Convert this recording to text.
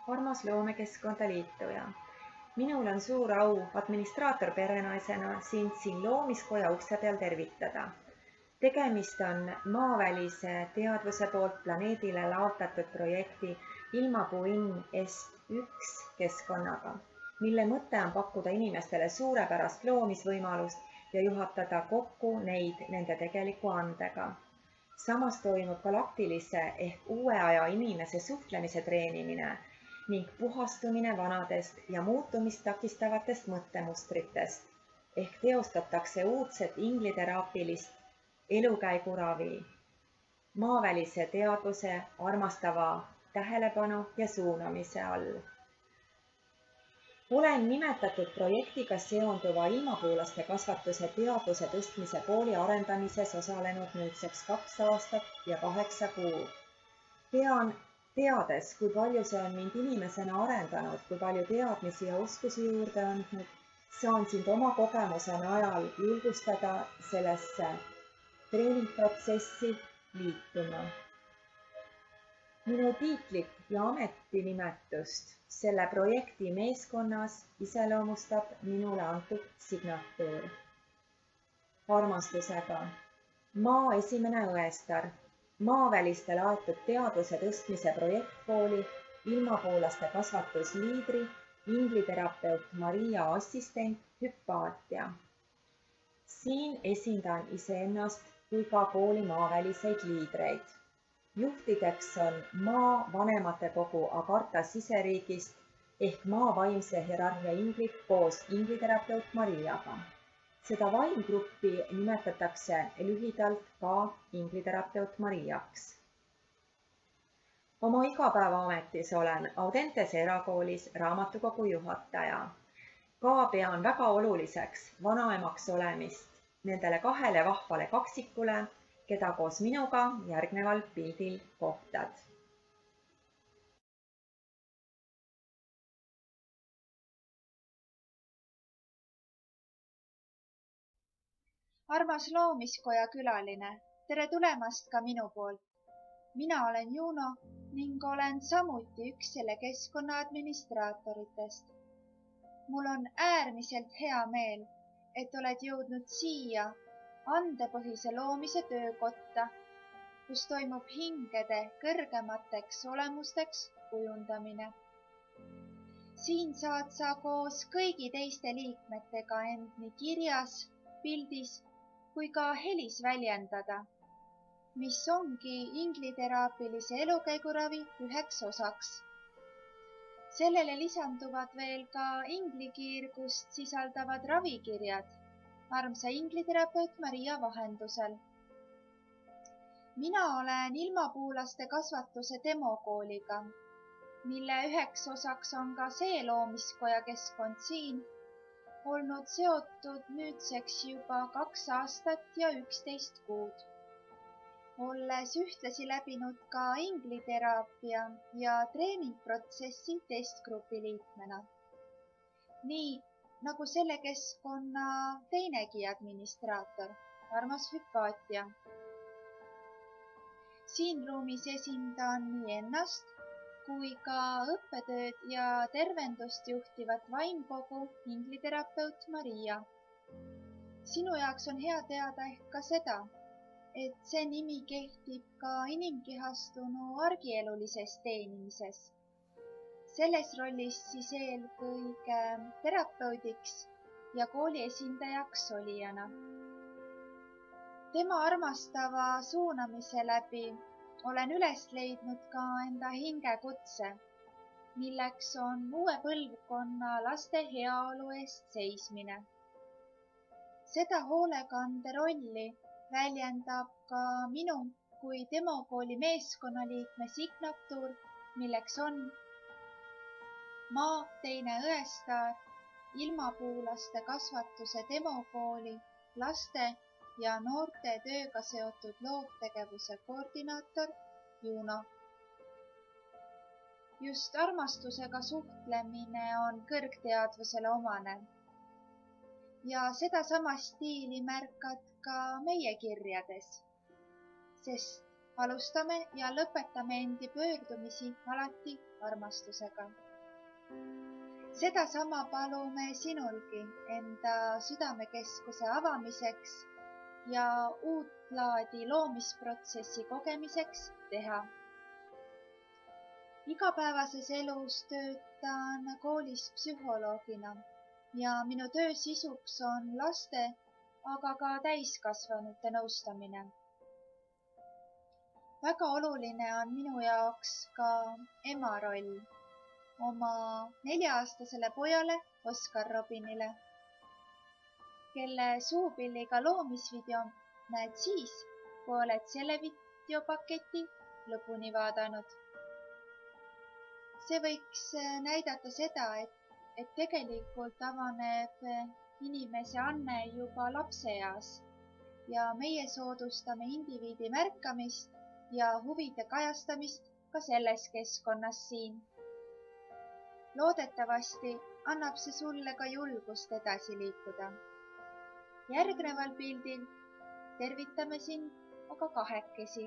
Armas loomekeskkonda liituja. Minul on suur au administraator perenaisena sind siin loomiskoja ukse peal tervitada. Tegemist on maavälise teadvuse poolt planeedile laotatud projekti Ilmapuu Inn Est1 keskkonnaga, mille mõte on pakkuda inimestele suurepärast loomisvõimalust ja juhatada kokku neid nende tegeliku andega. Samas toimub galaktilise ehk uue aja inimese suhtlemise treenimine ning puhastumine vanadest ja muutumist takistavatest mõttemustritest ehk teostatakse uudset ingliteraapilist elukäiguravi, maavälise teadvuse armastava tähelepanu ja suunamise all. Olen nimetatud projektiga seonduva ilmapuulaste kasvatuse teadvuse tõstmise pooli arendamises osalenud nüüdseks 2 aastat ja 8 kuud. Teades, kui palju see on mind inimesena arendanud, kui palju teadmisi ja oskusi juurde andnud, saan sind oma kogemuse najal julgustada sellesse treeningprotsessi liituma. Minu tiitlit ja ametinimetust selle projekti meeskonnas iseloomustab minule antud signatuur. Armastusega. Maa esimene õestar. Maaväliste laetud teadvuse tõstmise projektkooli ilmapuulaste kasvatusliidri, ingliterapeut Maria assistent Hüpaatia. Siin esindan iseennast kui ka kooli maaväliseid liidreid. Juhtideks on Maa vanematekogu Agartha siseriigist ehk Maa vaimse hierarhia inglit koos ingliterapeut Mariaga. Seda vaimgruppi nimetatakse lühidalt ka ingliterapeut Mariaks. Oma igapäevaametis olen Audentese erakoolis raamatukogu juhataja. Ka pean väga oluliseks vanaemaks olemist nendele 2 vahvale kaksikule, keda koos minuga järgneval pildil kohtad. Armas loomiskoja külaline, tere tulemast ka minu poolt. Mina olen Juno ning olen samuti üks selle keskkonna administraatoritest. Mul on äärmiselt hea meel, et oled jõudnud siia andepõhise loomise töökotta, kus toimub hingede kõrgemateks olemusteks kujundamine. Siin saad sa koos kõigi teiste liikmetega end nii kirjas, pildis kui ka helis väljendada, mis ongi ingliteraapilise elukäiguravi üheks osaks. Sellele lisanduvad veel ka inglikiirgust sisaldavad ravikirjad armsa ingliterapeut Maria vahendusel. Mina olen ilmapuulaste kasvatuse demokooliga, mille üheks osaks on ka see loomiskoja keskkond siin, olnud seotud nüüdseks juba 2 aastat ja 11 kuud. Olles ühtlasi läbinud ka ingliteraapia ja treeningprotsessi testgrupi liikmena. Nii nagu selle keskkonna teinegi administraator, armas Hüpaatia. Siin ruumis esindan nii ennast, kui ka õppetööd ja tervendust juhtivat vaimkogu ingliterapeut Maria. Sinu jaoks on hea teada ehk ka seda, et see nimi kehtib ka inimkehastunu argielulises teenimises. Selles rollis siis eelkõige terapeudiks ja kooli esindajaks olijana. Tema armastava suunamise läbi olen üles leidnud ka enda hingekutse, milleks on uue põlvkonna laste heaolu eest seismine. Seda hoolekande rolli väljendab ka minu kui demokooli meeskonnaliikme signatuur, milleks on Maa teine õestar, ilmapuulaste kasvatuse demokooli laste ja noorte tööga seotud loovtegevuse koordinaator Juno. Just armastusega suhtlemine on kõrgteadvusele omane. Ja sedasama stiili märkad ka meie kirjades, sest alustame ja lõpetame endi pöördumisi alati armastusega. Sedasama palume sinulgi enda südamekeskuse avamiseks ja uut laadi loomisprotsessi kogemiseks teha. Igapäevases elus töötan koolis psühholoogina ja minu töö sisuks on laste, aga ka täiskasvanute nõustamine. Väga oluline on minu jaoks ka ema roll oma 4-aastasele pojale Oskar Robinile, kelle suupilliga loomisvideo näed siis, kui oled selle videopaketi lõpuni vaadanud. See võiks näidata seda, et tegelikult avaneb inimese anne juba lapseeas ja meie soodustame indiviidi märkamist ja huvide kajastamist ka selles keskkonnas siin. Loodetavasti annab see sulle ka julgust edasi liikuda. Järgneval pildil tervitame sind aga kahekesi.